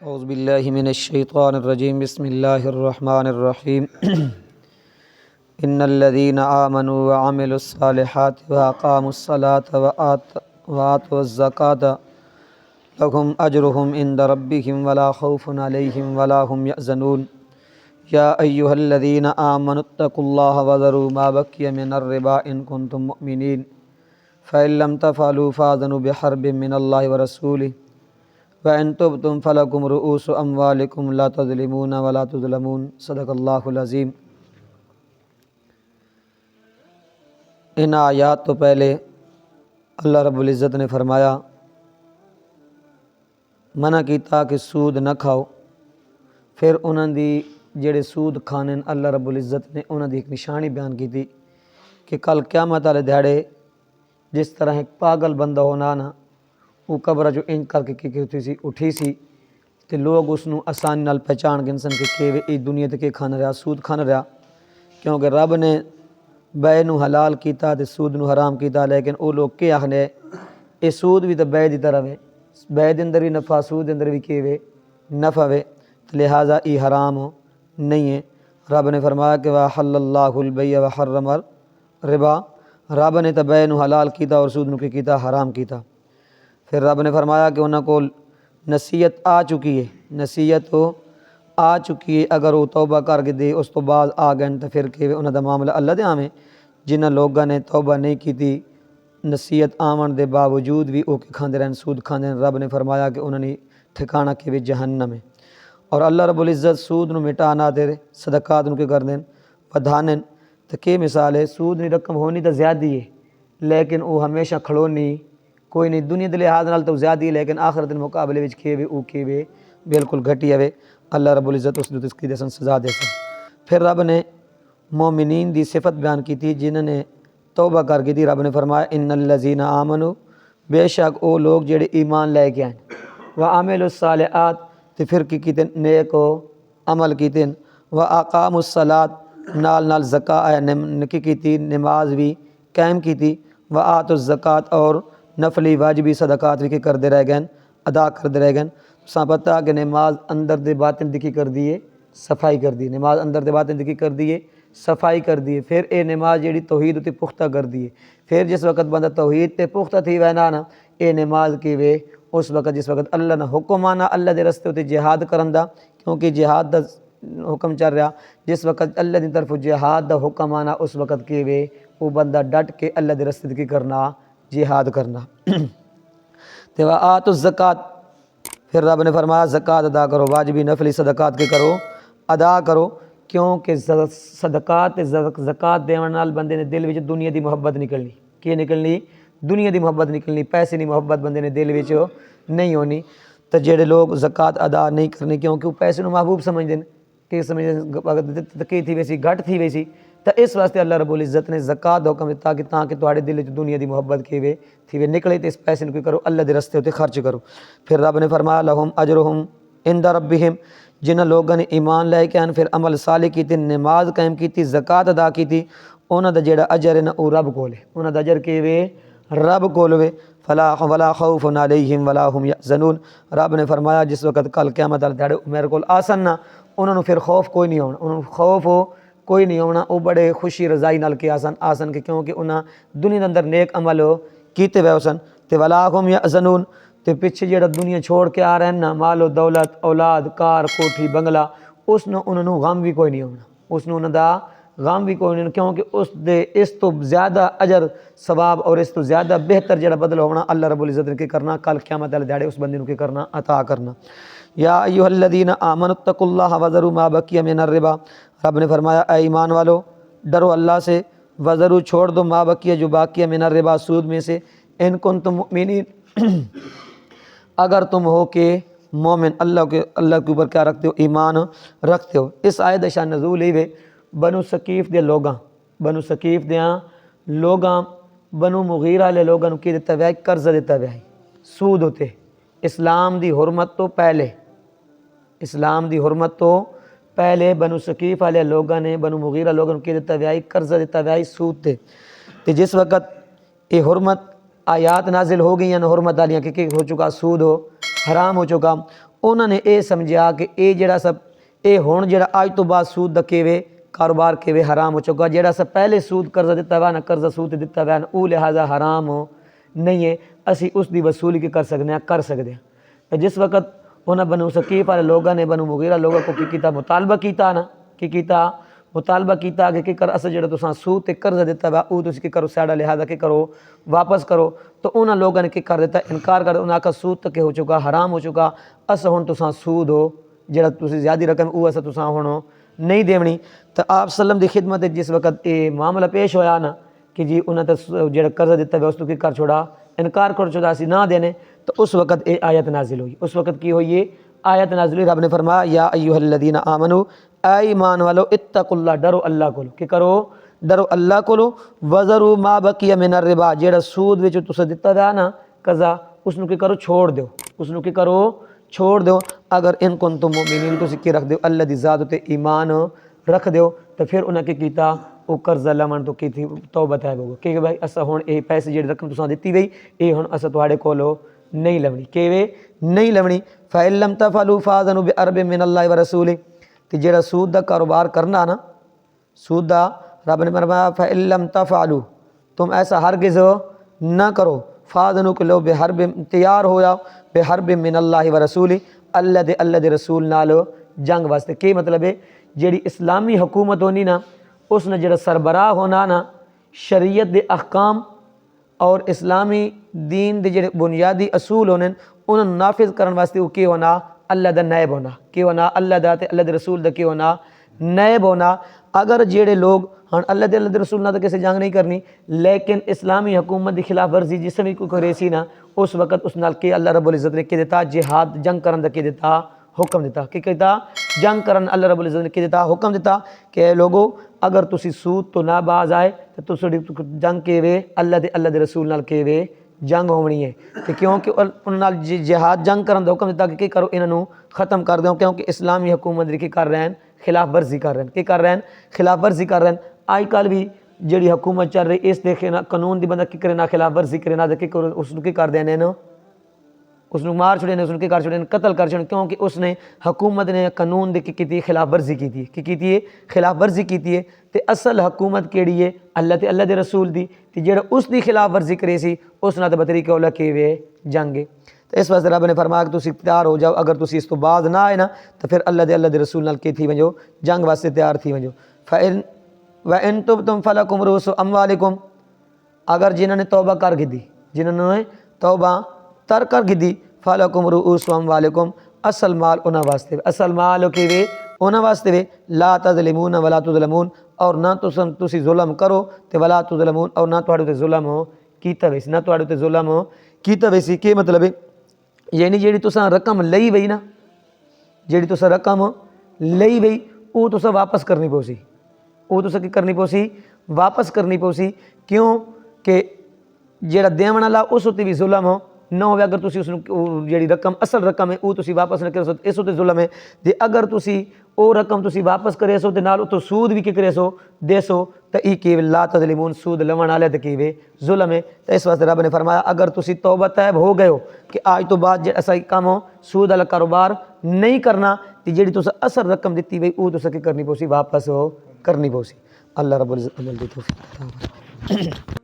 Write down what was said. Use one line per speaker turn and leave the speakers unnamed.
اعوذ باللہ من الشیطان الرجیم بسم اللہ الرحمن الرحیم ان الذین آمنوا وعملوا الصالحات واقاموا الصلاة وآتوا الزکاة لهم اجرهم عند ربهم ولا خوف علیہم ولا هم یحزنون یا ایہا الذین آمنوا اتقوا اللہ وذروا ما بقی من الربا ان کنتم مؤمنین فإن لم تفعلوا فآذنوا بحرب من اللہ ورسولہ وَإِن تُبْتُمْ فَلَكُمْ رُؤُوسُ أَمْوَالِكُمْ لَا تَظْلِمُونَ وَلَا تُظْلَمُونَ صدق اللہ العظیم۔ ان آیات تو پہلے اللہ رب العزت نے فرمایا، منع کیتا کہ سود نہ کھاؤ، پھر انہاں دی جڑے سود کھانے اللہ رب العزت نے انہاں دی ایک نشانی بیان کی تھی کہ کل قیامت والے دیہڑے جس طرح ایک پاگل بندہ ہونا نا وہ قبر جو انج کر کے اٹھی سی تے لوگ اس نو آسانی نال پہچان گن سن کہ ای دنیا تے کہ کھانا رہا، سود کھانا رہا، کیونکہ رب نے بے نو حلال کیتا تے سود نو حرام کیتا، لیکن او لوگ کہ آخنے اے سود بھی تے بے دی طرح ہے، بے دے اندر بھی نفع، سود دے اندر بھی کہ نفع ہے، لہٰذا ای حرام نہیں ہے۔ رب نے فرمایا کہ وَأَحَلَّ اللَّهُ الْبَيْعَ وَحَرَّمَ الرِّبَا، رب نے تے بے نو حلال کیتا اور سود نو کیتا حرام کیتا۔ پھر رب نے فرمایا کہ انہاں کو نصیحت آ چکی ہے، نصیحت آ چکی ہے، اگر وہ توبہ کر کے دے اس تو بعد آ گئے تو پھر کہ انہاں دا معاملہ اللہ دے آویں۔ جنہاں لوگاں نے توبہ نہیں کی تھی نصیحت آمن دے باوجود بھی او کہ کھاندے رہن، سود کھاندے رہن، رب نے فرمایا کہ انہاں نے ٹھکانہ کہ جہنم ہے۔ اور اللہ رب العزت سود نو مٹانا دے صدقات نو کہ کر دین ودھانن، تو کہ مثال ہے سود نی رقم ہونی تو زیادہ ہے لیکن وہ ہمیشہ کھڑونی کوئی نہیں، دنیا دے لحاظ نال تو زیادہ ہے لیکن آخرت دے مقابلے وچ کھیوے او کھیوے بالکل گھٹیا وے، اللہ رب العزت اس دے کی دسن سزا دے سن۔ پھر رب نے مومنین دی صفت بیان کی تھی جنہوں نے توبہ کر کی تھی، رب نے فرمایا ان الذین آمنوا، بے شک او لوگ جڑے ایمان لے کے آئیں، وعملوا الصالحات تے پھر کی کیتے نیک عمل کیتے، واقاموا الصلاۃ نال نال زکوٰۃ کی تھی نماز بھی قائم کی تھی، وآتوا الزکوٰۃ اور نفلی واجبی صدقات بھی کردے رہ گئے، ادا کردے رہ گئے۔ ساں پتہ کہ نماز اندر دے باطن دی کر دیے صفائی کر دی، نماز اندر دے باطن دی کر دیے صفائی کر دیے۔ پھر اے نماز جڑی توحید تے پختہ کر دیے، پھر جس وقت بندہ توحید تے پختہ تھی وینا نا اے نماز کی وے اس وقت جس وقت اللہ نے حکم آنا اللہ دے رستے تے جہاد کرن دا، کیونکہ جہاد دا حکم چل رہا، جس وقت اللہ دی طرف جہاد دا حکم آنا اس وقت کی وے وہ بندہ ڈٹ کے اللہ دے رستے تے کرنا جہاد کرنا۔ تے وآتوا الزکوٰۃ، پھر رب نے فرمایا زکوٰۃ ادا کرو، واجبی نفلی صدقات کے کرو ادا کرو، کیونکہ صدقات زکوٰۃ دیون نال بندے نے دل وچ دنیا دی محبت نکلنی، کی نکلنی؟ دنیا دی محبت نکلنی، پیسے دی محبت بندے نے دل وچ نہیں ہونی۔ تو جڑے لوگ زکوٰۃ ادا نہیں کرنی کیونکہ وہ پیسے نو محبوب سمجھدے ہیں کہ سمجھدے کہ تھی ویسی گھٹ تھی ویسی، تو اس واسطے اللہ رب العزت نے زکوٰۃ دا حکم دیتا کہ تاکہ تواڈے دل وچ دنیا دی محبت کی وے تھی وے نکلے تے اس پیسے نو کی کرو اللہ دے رستے تے خرچ کرو۔ پھر رب نے فرمایا لہم اجرہم عند ربہم، جنہاں لوگوں نے ایمان لے کے آن پھر عمل صالح کیتے، نماز قائم کیتی، زکوٰۃ ادا کیتی، انہاں دا جڑا اجر ہے نا وہ رب کول ہے، انہاں دا اجر کی وے رب کول وے، ولا خوف علیہم ولا هم یحزنون۔ رب نے فرمایا جس وقت کل قیامت والے دھاڑے میرے کول آسن نا انہاں نو پھر خوف کوئی نہیں ہونا، انہاں نو خوف کوئی نہیں ہونا، وہ بڑے خوشی رضائی نال کے آسن کے کیونکہ انہاں دنیا دے اندر نیک عمل کیتے ہوئے سن، تے ولا هم یحزنون، تے پیچھے جڑا دنیا چھوڑ کے آ رہے ہیں نا مال و دولت اولاد کار کوٹھی بنگلہ، اس نو انہاں نو غم بھی کوئی نہیں ہونا، اس نو انہاں دا غم بھی کوئی نہیں، کیونکہ اس تو زیادہ اجر ثواب اور اس تو زیادہ بہتر جڑا بدل ہونا اللہ رب العزت نے کی کرنا کل قیامت والے دھاڑے اس بندے نو کی کرنا عطا کرنا۔ یا ایھا الذین آمنوا اتقوا اللہ وذروا ما بقی من الربا، رب نے فرمایا اے ایمان والو ڈرو اللہ سے، وذروا چھوڑ دو ما بقی جو باقی ہے من الربا سود میں سے، ان کنتم مؤمنین اگر تم ہو کہ مومن اللہ کے اوپر کیا رکھتے ہو؟ ایمان رکھتے ہو۔ اس آیت شان نزول ہی وے بنو ثقیف دے لوگاں، بنو ثقیف دیاں لوگاں بنو مغیرہ لے لوگاں کی دیتا ہے قرض دیتا ہے سود ہوتے، اسلام دی حرمت تو پہلے، اسلام دی حرمت تو پہلے بنو ثقیف والے لوگاں نے بنو مغیرہ لوگاں کی دیتا ہے قرض دیتا ہے سود تے، تے جس وقت یہ حرمت آیات نازل ہو گئی ہیں حرمت والیاں کہ ہو چکا سود ہو حرام ہو چکا، انہوں نے یہ سمجھا کہ یہ جڑا سب یہ ہون جڑا اج تو بعد سود دا کیوے کاروبار کیوے حرام ہو چکا، جڑا سب پہلے سود قرضہ دیتا ہوا نا قرضہ سود دیتا ہوا نا وہ لہٰذا حرام ہو نہیں ہے، اسی اس دی وصولی کی کر سکتے ہیں۔ جس وقت انہوں بنو ثقیف والے لوگوں نے بنو مغیرہ لوگوں کو کیتا مطالبہ کیتا نا مطالبہ کیتا کہ کر اصل جڑا تساں سود تے قرضہ دیتا ہوا وہ تسی کرو ساڈا لہٰذا کرو واپس کرو، تو انہاں لوگوں نے کر دیتا انکار کر، انہاں کا سود تک ہو چکا حرام ہو چکا، اصل ہن تساں سود ہو جڑا تسی زیادہ رقم وہ اصل تساں ہن نہیں دیونی۔ تو آپ صلی اللہ علیہ وسلم دی خدمت جس وقت یہ معاملہ پیش ہویا نا کہ جی انہاں تے جڑا قرضہ دیتا ہوا اس تو کر چھوڑا انکار کر چھوڑا اسی نہ دینے، تو اس وقت یہ آیت نازل ہوئی۔ اس وقت کی ہوئی آیت نازل ہوئی، رب نے فرمایا یا ایھا الذین آمنو اے ایمان والو اتقوا اللہ، ڈرو اللہ کو، کہ کرو ڈرو اللہ کو، وذروا ما بقی من الربا، جڑا سود وچ تساں دتا ہوا نا قرضہ اس نو کی کرو چھوڑ دیو، اس نو کی کرو چھوڑ دیو، اگر ان کنتم مؤمنین تسی کی رکھ دیو اللہ دی ذات تے ایمان رکھ دیو۔ تو پھر انہاں کی کیتا وہ قرضہ لمن تو کی تھی توبہ طیب ہو کہ بھائی اسا ہن اے پیسے جڑی رقم تساں دتی وئی اے ہن اسا تواڈے کولو نہیں لونی، کیویں نہیں لونی، فإن لم تفعلوا فآذنوا بحرب من اللہ ورسولہ، کہ جڑا سود دا کاروبار کرنا نا سود دا رب نے فرمایا فإن لم تفعلوا، تم ایسا ہرگز نہ کرو، فآذنوا کہ لو بحرب تیار ہویا بحرب من اللہ ورسولہ، اللہ دے رسول نال جنگ واسطے۔ کی مطلب ہے جڑی اسلامی حکومت ہونی نا اس نے جڑا سربراہ ہونا نا شریعت دے احکام اور اسلامی دین دے جڑے بنیادی اصول ہونے انہوں نافذ کرن واسطے وہ کی ہونا اللہ دا نائب ہونا، کی ہونا اللہ دا تے اللہ دے رسول دا کی ہونا نائب ہونا۔ اگر جڑے لوگ ہن اللہ دے رسول نہ تو کسی جنگ نہیں کرنی لیکن اسلامی حکومت دی خلاف ورزی جس میں کوئی کرے سی نا اس وقت اس نال کہ اللہ رب العزت نے کی دیتا جہاد جنگ کرن دا کی دیتا حکم دیتا، کہ کہتا جنگ کرن اللہ رب العزت نے کی دیتا حکم دیتا کہ اے لوگو اگر تسی سود تو نہ باز آئے تو تسی جنگ کے وے اللہ دے رسول نال کے وے جنگ ہونی ہے، کہ کیونکہ انہاں نال جہاد جنگ کرن دا حکم دیتا کہ کرو انہاں نو ختم کر دیو، کیونکہ اسلامی حکومت دی کی کر رہے ہیں خلاف ورزی کر رہے ہیں، کی کر رہے ہیں خلاف ورزی کر رہے ہیں۔ آج کل بھی جڑی حکومت چل رہی اس دیکھے نا قانون دی بندہ کی کرے نا خلاف ورزی کرے نا کہ اس نو کی کر دینے نا اس نو مار چھڑے نے، اس نو کی کر چھڑے نے قتل کر چھڑے، کیونکہ اس نے حکومت نے قانون دی کی خلاف ورزی کی تھی، کی کیتی ہے خلاف ورزی کیتی ہے۔ تے اصل حکومت کیڑی ہے اللہ تے اللہ دے رسول دی، تے جڑا اس دی خلاف ورزی کرے سی اس نال تے بطری کہ اولا کی وے جنگ ہے۔ تو اس واسطے رب نے فرمایا کہ تسی تیار ہو جاؤ، اگر تسی اس تو باز نہ آئے نا تو پھر اللہ دے رسول نال کی تھی ونجو جنگ واسطے تیار تھی ونجو۔ فإن وإن تبتم فلکم رؤوس اموالکم، اگر جنہوں نے توبہ کر گدی جنہوں نے توبہ تر کر گدی فلکم رؤوس اموالکم، اصل مال انہاں واسطے، اصل مال کی وے انہاں واسطے وے، لا تظلمون ولا تظلمون، اور نہ تسی ظلم کرو تے ولا تظلمون، اور نہ تواڈے تے ظلم ہو کیتا ویسی، نہ تواڈے تے ظلم ہو کیتا ویسی۔ کی مطلب ہے یعنی جیڑی تساں رقم لئی وئی نا جیڑی تساں رقم لئی وئی وہ تساں واپس کرنی پوسی، وہ تساں کی کرنی پوسی واپس کرنی پوسی، کیوں کہ جیڑا دیون والا اس تے بھی ظلم ہو نہ ہوئے، اگر تسی اس جیڑی رقم اصل رقم ہے وہ تسی واپس نہ کرے سو اس تے ظلم ہے، تے اگر تسی او رقم تسی واپس کرے سو تے نال تو سود بھی کی کرے سو دے سو تے ای کی لا تظلمون، سود لون والے تے کی وے ظلم ہے۔ تے اس واسطے رب نے فرمایا اگر تسی توبہ طیب ہو گئے ہو کہ آج تو بعد ایسا کام ہو سود والا کاروبار نہیں کرنا، تے جیڑی تساں اصل رقم دتی وئی او تساں کی کرنی پوسی واپس ہو کرنی پوسی۔ اللہ رب العزت عمل دی توفیق عطا فرمائے۔